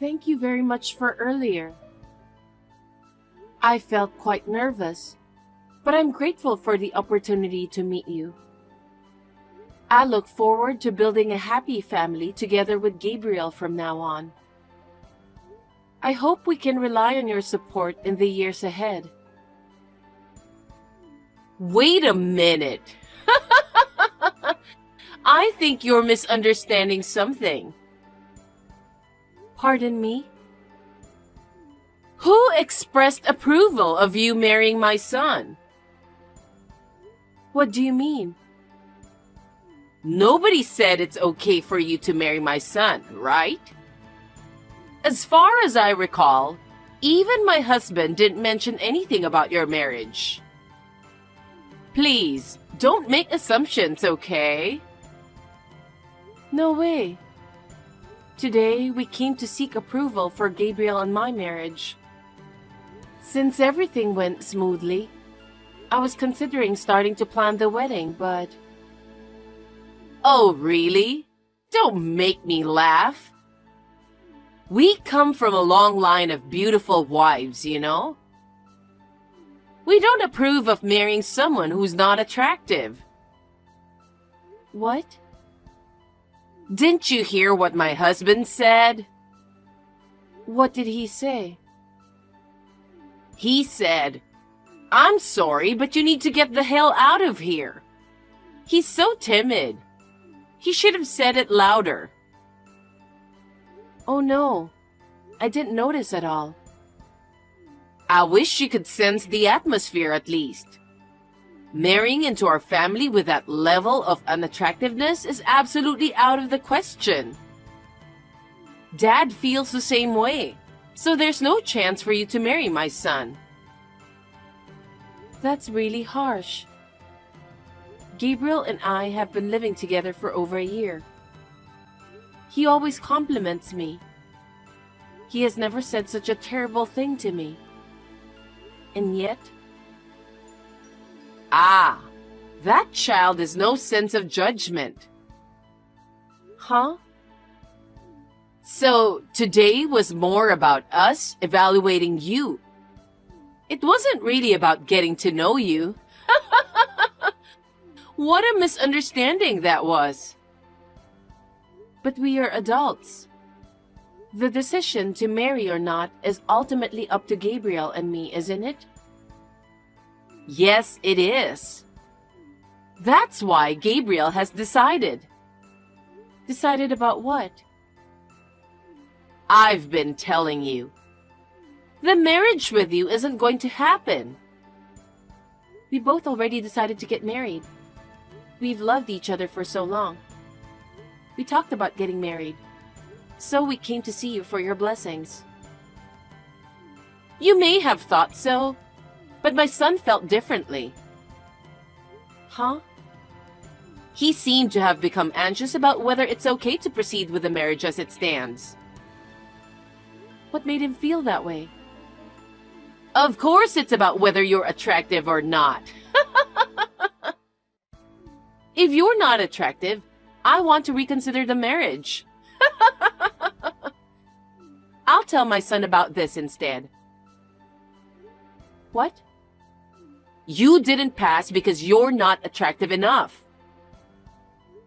Thank you very much for earlier. I felt quite nervous, but I'm grateful for the opportunity to meet you. I look forward to building a happy family together with Gabriel from now on. I hope we can rely on your support in the years ahead. Wait a minute. I think you're misunderstanding something. Pardon me? Who expressed approval of you marrying my son? What do you mean? Nobody said it's okay for you to marry my son, right? As far as I recall, even my husband didn't mention anything about your marriage. Please, don't make assumptions, okay? No way. Today, we came to seek approval for Gabriel and my marriage. Since everything went smoothly, I was considering starting to plan the wedding, but... Oh, really? Don't make me laugh. We come from a long line of beautiful wives, you know? We don't approve of marrying someone who's not attractive. What? Didn't you hear what my husband said? What did he say? He said, "I'm sorry, but you need to get the hell out of here." He's so timid. He should have said it louder. Oh no, I didn't notice at all. I wish you could sense the atmosphere at least. Marrying into our family with that level of unattractiveness is absolutely out of the question. Dad feels the same way, so there's no chance for you to marry my son. That's really harsh. Gabriel and I have been living together for over a year. He always compliments me. He has never said such a terrible thing to me. And yet... Ah, that child has no sense of judgment. Huh? So today was more about us evaluating you. It wasn't really about getting to know you. What a misunderstanding that was. But we are adults. The decision to marry or not is ultimately up to Gabriel and me, isn't it? Yes, it is. That's why Gabriel has decided. Decided about what? I've been telling you. The marriage with you isn't going to happen. We both already decided to get married. We've loved each other for so long. We talked about getting married. So we came to see you for your blessings. You may have thought so, but my son felt differently. Huh? He seemed to have become anxious about whether it's okay to proceed with the marriage as it stands. What made him feel that way? Of course it's about whether you're attractive or not. If you're not attractive, I want to reconsider the marriage. I'll tell my son about this instead. What? You didn't pass because you're not attractive enough.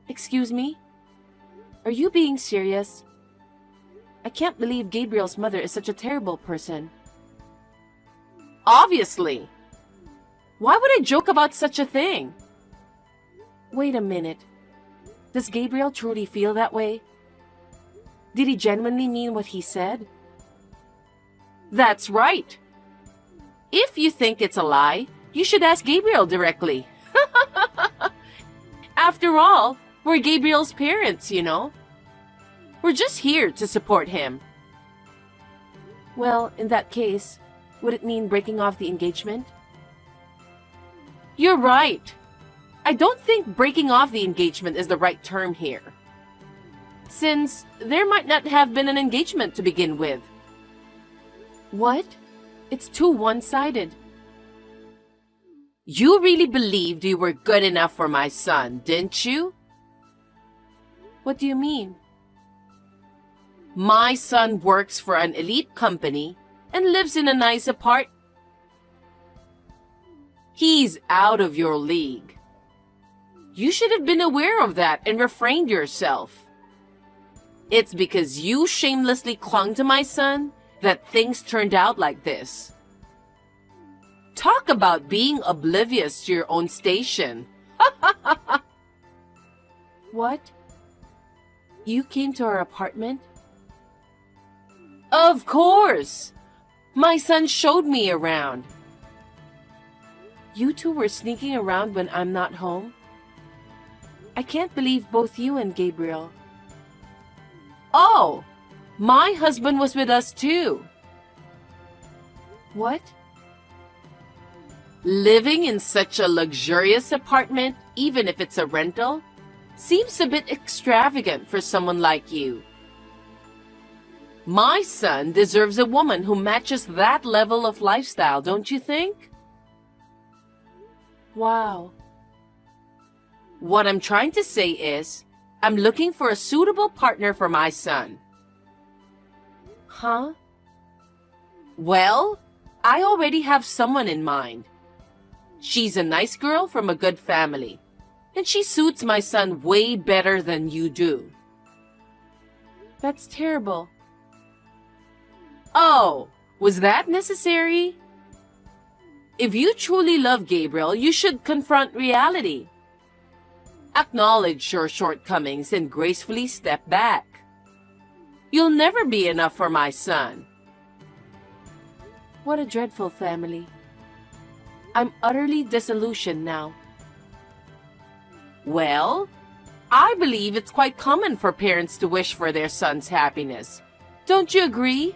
Excuse me? Are you being serious? I can't believe Gabriel's mother is such a terrible person. Obviously. Why would I joke about such a thing? Wait a minute. Does Gabriel truly feel that way? Did he genuinely mean what he said? That's right. If you think it's a lie, you should ask Gabriel directly. After all, we're Gabriel's parents, you know. We're just here to support him. Well, in that case, would it mean breaking off the engagement? You're right. I don't think breaking off the engagement is the right term here, since there might not have been an engagement to begin with. What? It's too one-sided. You really believed you were good enough for my son, didn't you? What do you mean? My son works for an elite company and lives in a nice apartment. He's out of your league. You should have been aware of that and refrained yourself. It's because you shamelessly clung to my son that things turned out like this. Talk about being oblivious to your own station. What? You came to our apartment? Of course! My son showed me around. You two were sneaking around when I'm not home? I can't believe both you and Gabriel. Oh! My husband was with us too. What? Living in such a luxurious apartment, even if it's a rental, seems a bit extravagant for someone like you. My son deserves a woman who matches that level of lifestyle, don't you think? Wow. What I'm trying to say is, I'm looking for a suitable partner for my son. Huh? Well, I already have someone in mind. She's a nice girl from a good family, and she suits my son way better than you do. That's terrible. Oh, was that necessary? If you truly love Gabriel, you should confront reality. Acknowledge your shortcomings and gracefully step back. You'll never be enough for my son. What a dreadful family. I'm utterly disillusioned now. Well, I believe it's quite common for parents to wish for their son's happiness. Don't you agree?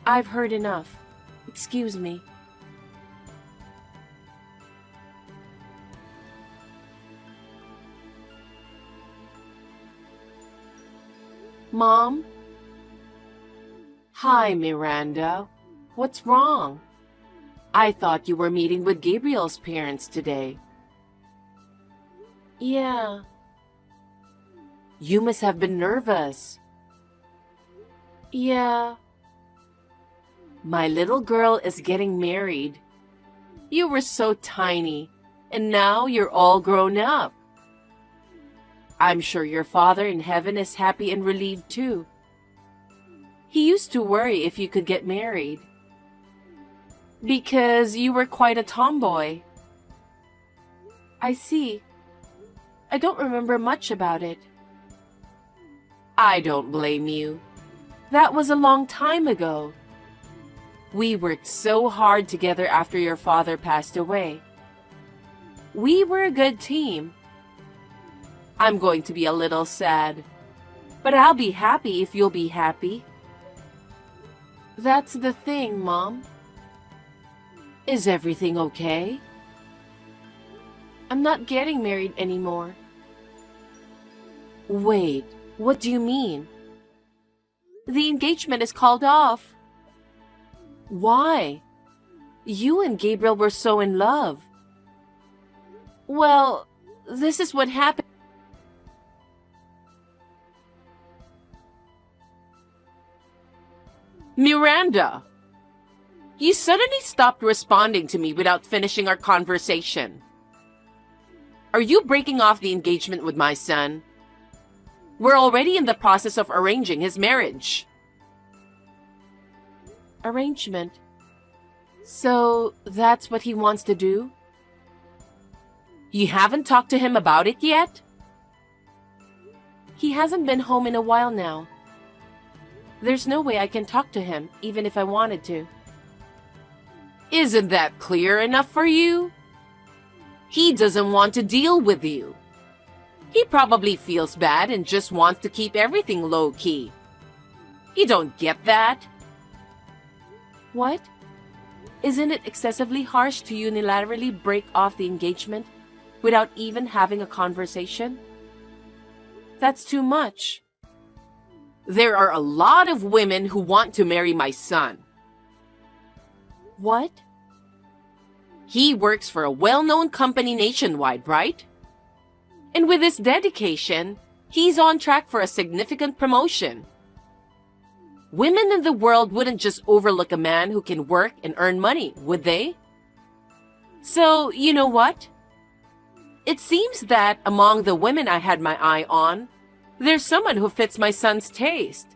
I've heard enough. Excuse me. Mom? Hi, Miranda. What's wrong? I thought you were meeting with Gabriel's parents today. Yeah. You must have been nervous. Yeah. My little girl is getting married. You were so tiny, and now you're all grown up. I'm sure your father in heaven is happy and relieved too. He used to worry if you could get married, because you were quite a tomboy. I see. I don't remember much about it. I don't blame you. That was a long time ago. We worked so hard together after your father passed away. We were a good team. I'm going to be a little sad, but I'll be happy if you'll be happy. That's the thing, Mom. Is everything okay? I'm not getting married anymore. Wait, what do you mean? The engagement is called off. Why? You and Gabriel were so in love. Well, this is what happened. Miranda! You suddenly stopped responding to me without finishing our conversation. Are you breaking off the engagement with my son? We're already in the process of arranging his marriage. Arrangement? So that's what he wants to do? You haven't talked to him about it yet? He hasn't been home in a while now. There's no way I can talk to him, even if I wanted to. Isn't that clear enough for you? He doesn't want to deal with you. He probably feels bad and just wants to keep everything low-key. You don't get that? What? Isn't it excessively harsh to unilaterally break off the engagement without even having a conversation? That's too much. There are a lot of women who want to marry my son. What? He works for a well-known company nationwide, right? And with his dedication, He's on track for a significant promotion. Women in the world wouldn't just overlook a man who can work and earn money, would they? So, you know what? It seems that among the women I had my eye on, there's someone who fits my son's taste.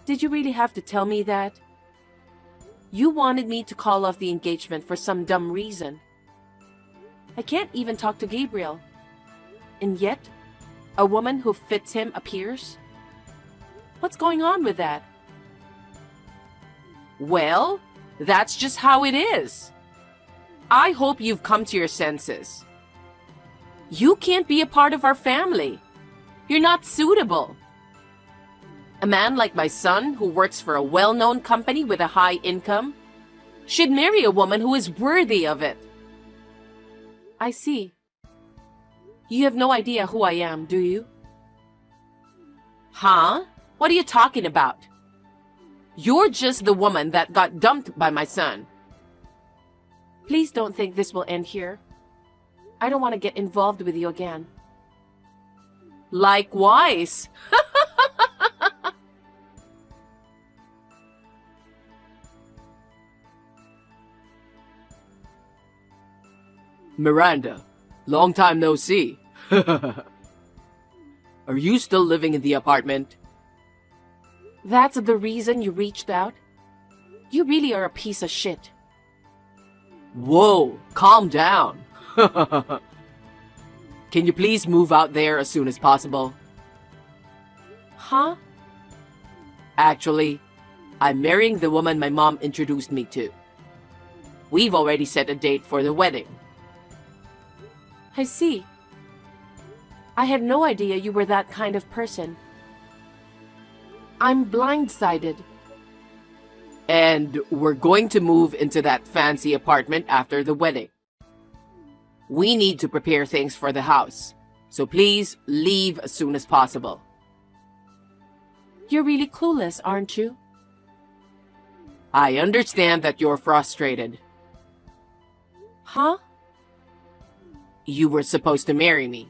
Did you really have to tell me that? You wanted me to call off the engagement for some dumb reason. I can't even talk to Gabriel. And yet, a woman who fits him appears? What's going on with that? Well, that's just how it is. I hope you've come to your senses. You can't be a part of our family. You're not suitable. A man like my son, who works for a well-known company with a high income, should marry a woman who is worthy of it. I see. You have no idea who I am, do you? Huh? What are you talking about? You're just the woman that got dumped by my son. Please don't think this will end here. I don't want to get involved with you again. Likewise. Miranda, long time no see. Are you still living in the apartment? That's the reason you reached out? You really are a piece of shit. Whoa, calm down. Can you please move out there as soon as possible? Huh? Actually, I'm marrying the woman my mom introduced me to. We've already set a date for the wedding. I see. I had no idea you were that kind of person. I'm blindsided. And we're going to move into that fancy apartment after the wedding. We need to prepare things for the house, so please leave as soon as possible. You're really clueless, aren't you? I understand that you're frustrated. Huh? You were supposed to marry me,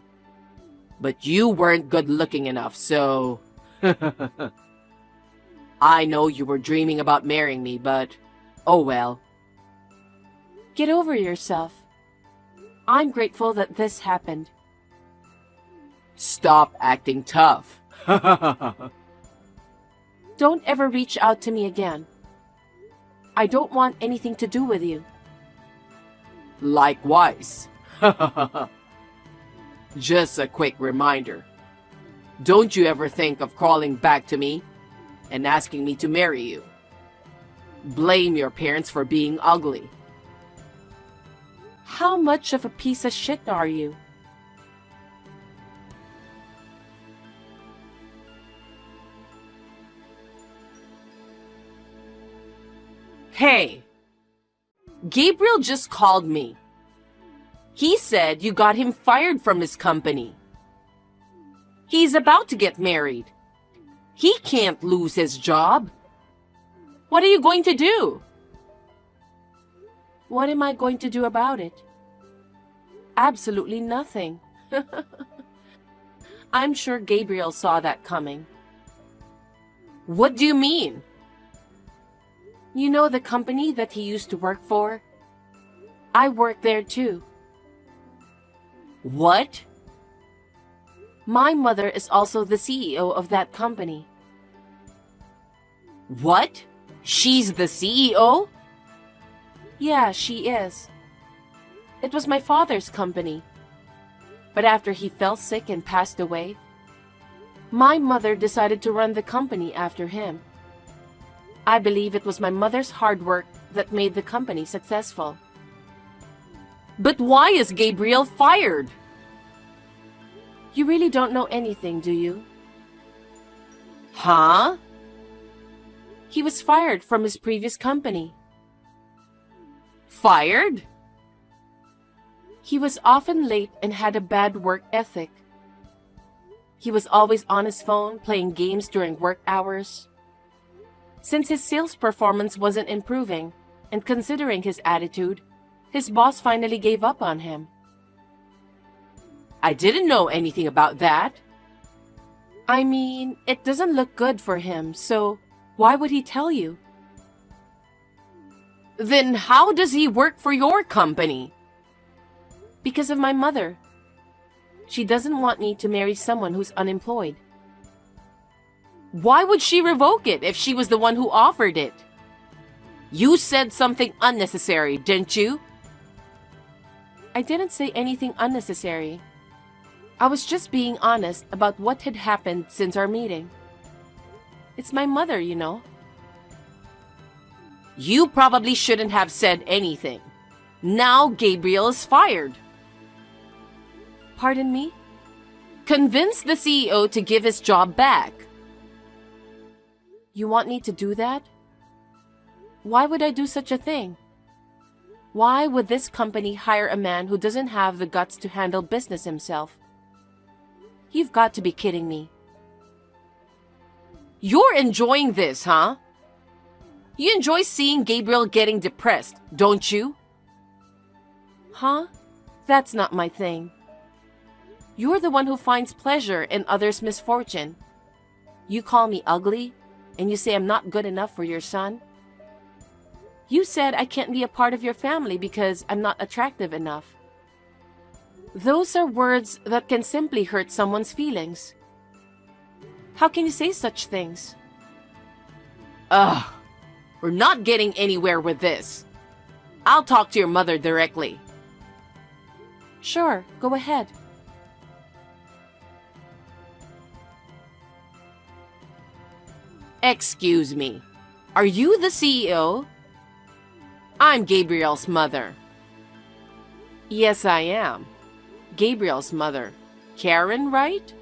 but you weren't good looking enough, so... I know you were dreaming about marrying me, but oh well. Get over yourself. I'm grateful that this happened. Stop acting tough. Don't ever reach out to me again. I don't want anything to do with you. Likewise. Just a quick reminder. Don't you ever think of crawling back to me and asking me to marry you. Blame your parents for being ugly. How much of a piece of shit are you? Hey! Gabriel just called me. He said you got him fired from his company. He's about to get married. He can't lose his job. What are you going to do? What am I going to do about it? Absolutely nothing. I'm sure Gabriel saw that coming. What do you mean? You know the company that he used to work for? I work there too. What? My mother is also the CEO of that company. What? She's the CEO? Yeah, she is. It was my father's company. But after he fell sick and passed away, my mother decided to run the company after him. I believe it was my mother's hard work that made the company successful. But why is Gabriel fired? You really don't know anything, do you? Huh? He was fired from his previous company. Fired? He was often late and had a bad work ethic. He was always on his phone playing games during work hours. Since his sales performance wasn't improving, and considering his attitude, his boss finally gave up on him. I didn't know anything about that. I mean, it doesn't look good for him, so why would he tell you? Then how does he work for your company? Because of my mother. She doesn't want me to marry someone who's unemployed. Why would she revoke it if she was the one who offered it? You said something unnecessary, didn't you? I didn't say anything unnecessary. I was just being honest about what had happened since our meeting. It's my mother, you know. You probably shouldn't have said anything. Now Gabriel is fired. Pardon me? Convince the CEO to give his job back. You want me to do that? Why would I do such a thing? Why would this company hire a man who doesn't have the guts to handle business himself? You've got to be kidding me. You're enjoying this, huh? You enjoy seeing Gabriel getting depressed, don't you? Huh? That's not my thing. You're the one who finds pleasure in others' misfortune. You call me ugly, and you say I'm not good enough for your son? You said I can't be a part of your family because I'm not attractive enough. Those are words that can simply hurt someone's feelings. How can you say such things? Ugh, we're not getting anywhere with this. I'll talk to your mother directly. Sure, go ahead. Excuse me, are you the CEO? I'm Gabriel's mother. Yes, I am. Gabriel's mother. Karen, right?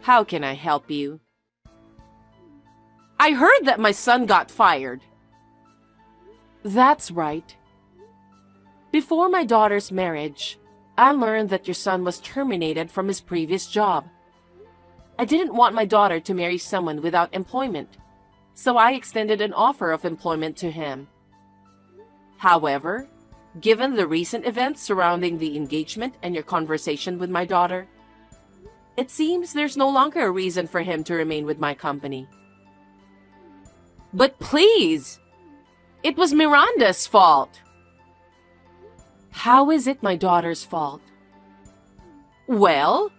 How can I help you? I heard that my son got fired. That's right. Before my daughter's marriage, I learned that your son was terminated from his previous job. I didn't want my daughter to marry someone without employment, so I extended an offer of employment to him. However, given the recent events surrounding the engagement and your conversation with my daughter, it seems there's no longer a reason for him to remain with my company. But please, it was Miranda's fault. How is it my daughter's fault? Well,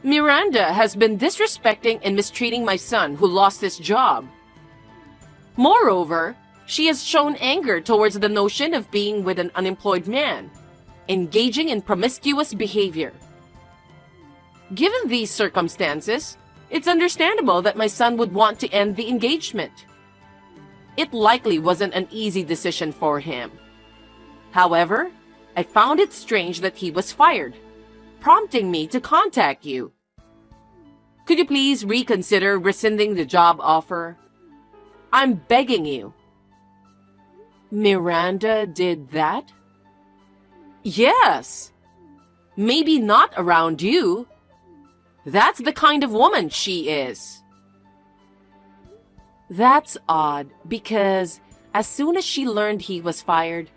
Miranda has been disrespecting and mistreating my son who lost his job. Moreover, she has shown anger towards the notion of being with an unemployed man, engaging in promiscuous behavior. Given these circumstances, it's understandable that my son would want to end the engagement. It likely wasn't an easy decision for him. However, I found it strange that he was fired, prompting me to contact you. Could you please reconsider rescinding the job offer? I'm begging you. Miranda did that? Yes. Maybe not around you. That's the kind of woman she is. That's odd, because as soon as she learned he was fired,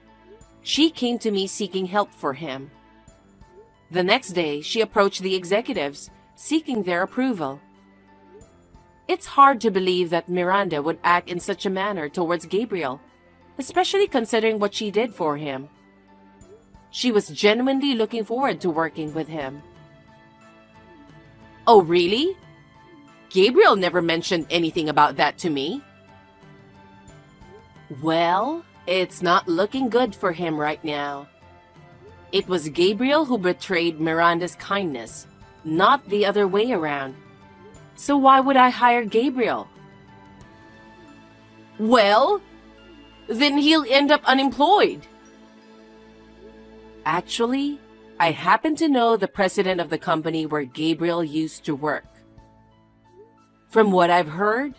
she came to me seeking help for him. The next day, she approached the executives, seeking their approval. It's hard to believe that Miranda would act in such a manner towards Gabriel, especially considering what she did for him. She was genuinely looking forward to working with him. Oh, really? Gabriel never mentioned anything about that to me. Well, it's not looking good for him right now. It was Gabriel who betrayed Miranda's kindness, not the other way around. So why would I hire Gabriel? Well, then he'll end up unemployed. Actually, I happen to know the president of the company where Gabriel used to work. From what I've heard,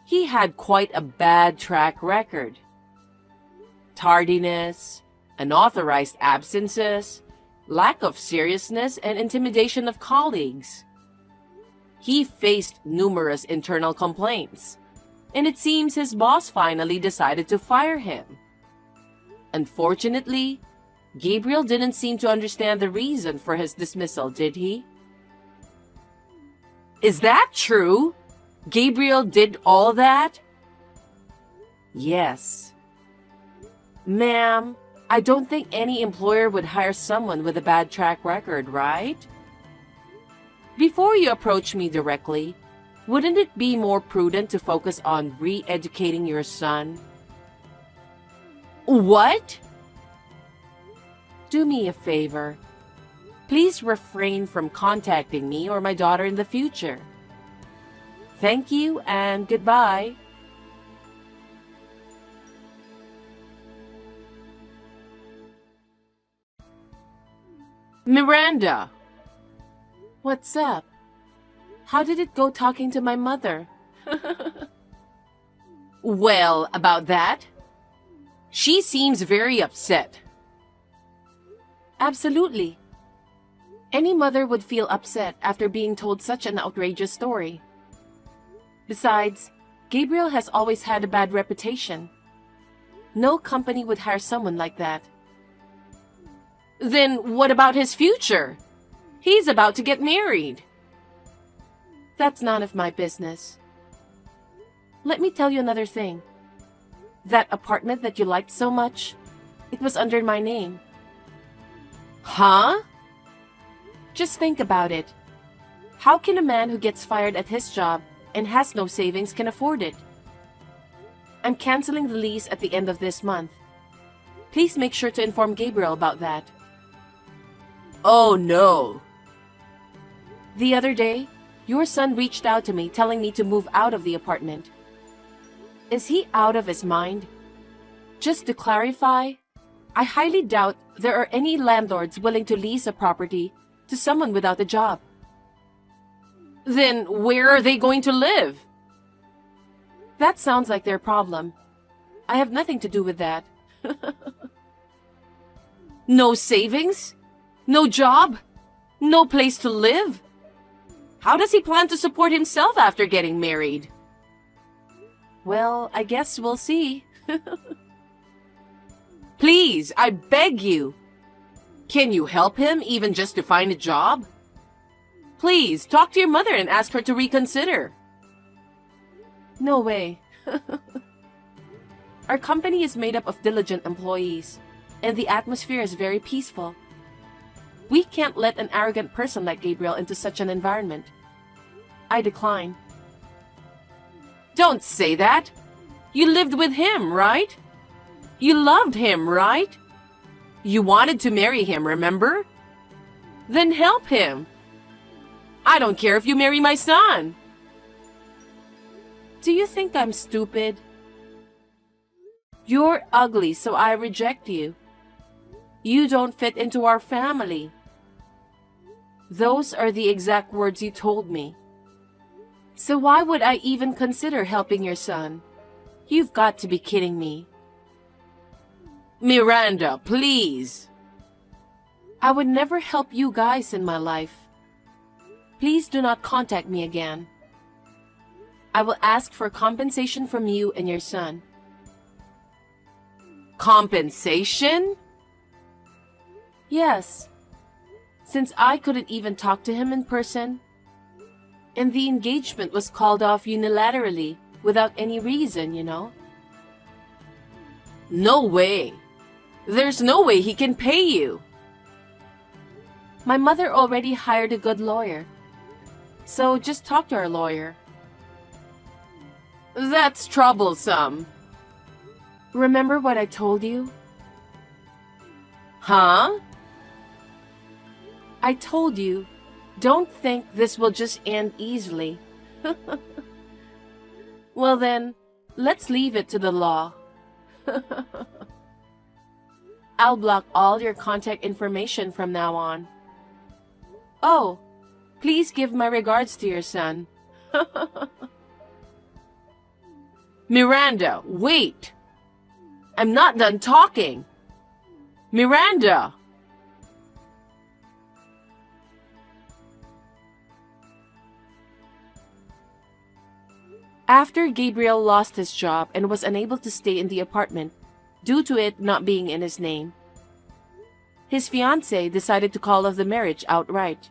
he had quite a bad track record. Tardiness, unauthorized absences, lack of seriousness, and intimidation of colleagues. He faced numerous internal complaints, and it seems his boss finally decided to fire him. Unfortunately, Gabriel didn't seem to understand the reason for his dismissal, did he? Is that true? Gabriel did all that? Yes. Ma'am, I don't think any employer would hire someone with a bad track record, right? Before you approach me directly, wouldn't it be more prudent to focus on re-educating your son? What? Do me a favor. Please refrain from contacting me or my daughter in the future. Thank you and goodbye. Miranda! What's up? How did it go talking to my mother? Well, about that, she seems very upset. Absolutely. Any mother would feel upset after being told such an outrageous story. Besides, Gabriel has always had a bad reputation. No company would hire someone like that. Then what about his future? He's about to get married. That's none of my business. Let me tell you another thing. That apartment that you liked so much, it was under my name. Huh? Just think about it. How can a man who gets fired at his job and has no savings can afford it? I'm canceling the lease at the end of this month. Please make sure to inform Gabriel about that. Oh no. The other day, your son reached out to me telling me to move out of the apartment. Is he out of his mind? Just to clarify, I highly doubt there are any landlords willing to lease a property to someone without a job. Then where are they going to live? That sounds like their problem. I have nothing to do with that. No savings? No job? No place to live? How does he plan to support himself after getting married? Well, I guess we'll see. Please, I beg you. Can you help him even just to find a job? Please, talk to your mother and ask her to reconsider. No way. Our company is made up of diligent employees, and the atmosphere is very peaceful. We can't let an arrogant person like Gabriel into such an environment. I decline. Don't say that. You lived with him, right? You loved him, right? You wanted to marry him, remember? Then help him. I don't care if you marry my son. Do you think I'm stupid? You're ugly, so I reject you. You don't fit into our family. Those are the exact words you told me. So why would I even consider helping your son? You've got to be kidding me. Miranda, please. I would never help you guys in my life. Please do not contact me again. I will ask for compensation from you and your son. Compensation? Yes. Since I couldn't even talk to him in person, and the engagement was called off unilaterally without any reason, you know. No way. There's no way he can pay you. My mother already hired a good lawyer. So just talk to our lawyer. That's troublesome. Remember what I told you? Huh? I told you, don't think this will just end easily. Well then, let's leave it to the law. I'll block all your contact information from now on. Oh, please give my regards to your son. Miranda, wait! I'm not done talking! Miranda! After Gabriel lost his job and was unable to stay in the apartment due to it not being in his name, his fiancée decided to call off the marriage outright.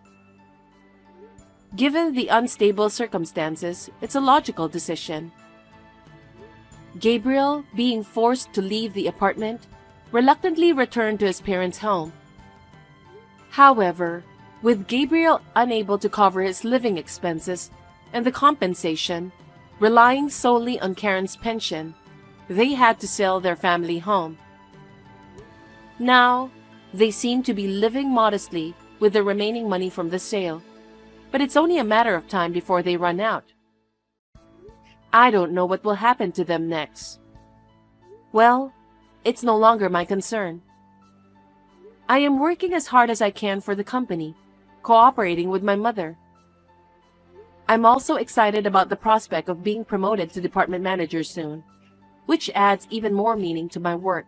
Given the unstable circumstances, it's a logical decision. Gabriel, being forced to leave the apartment, reluctantly returned to his parents' home. However, with Gabriel unable to cover his living expenses and the compensation, relying solely on Karen's pension, they had to sell their family home. Now, they seem to be living modestly with the remaining money from the sale, but it's only a matter of time before they run out. I don't know what will happen to them next. Well, it's no longer my concern. I am working as hard as I can for the company, cooperating with my mother. I'm also excited about the prospect of being promoted to department manager soon, which adds even more meaning to my work.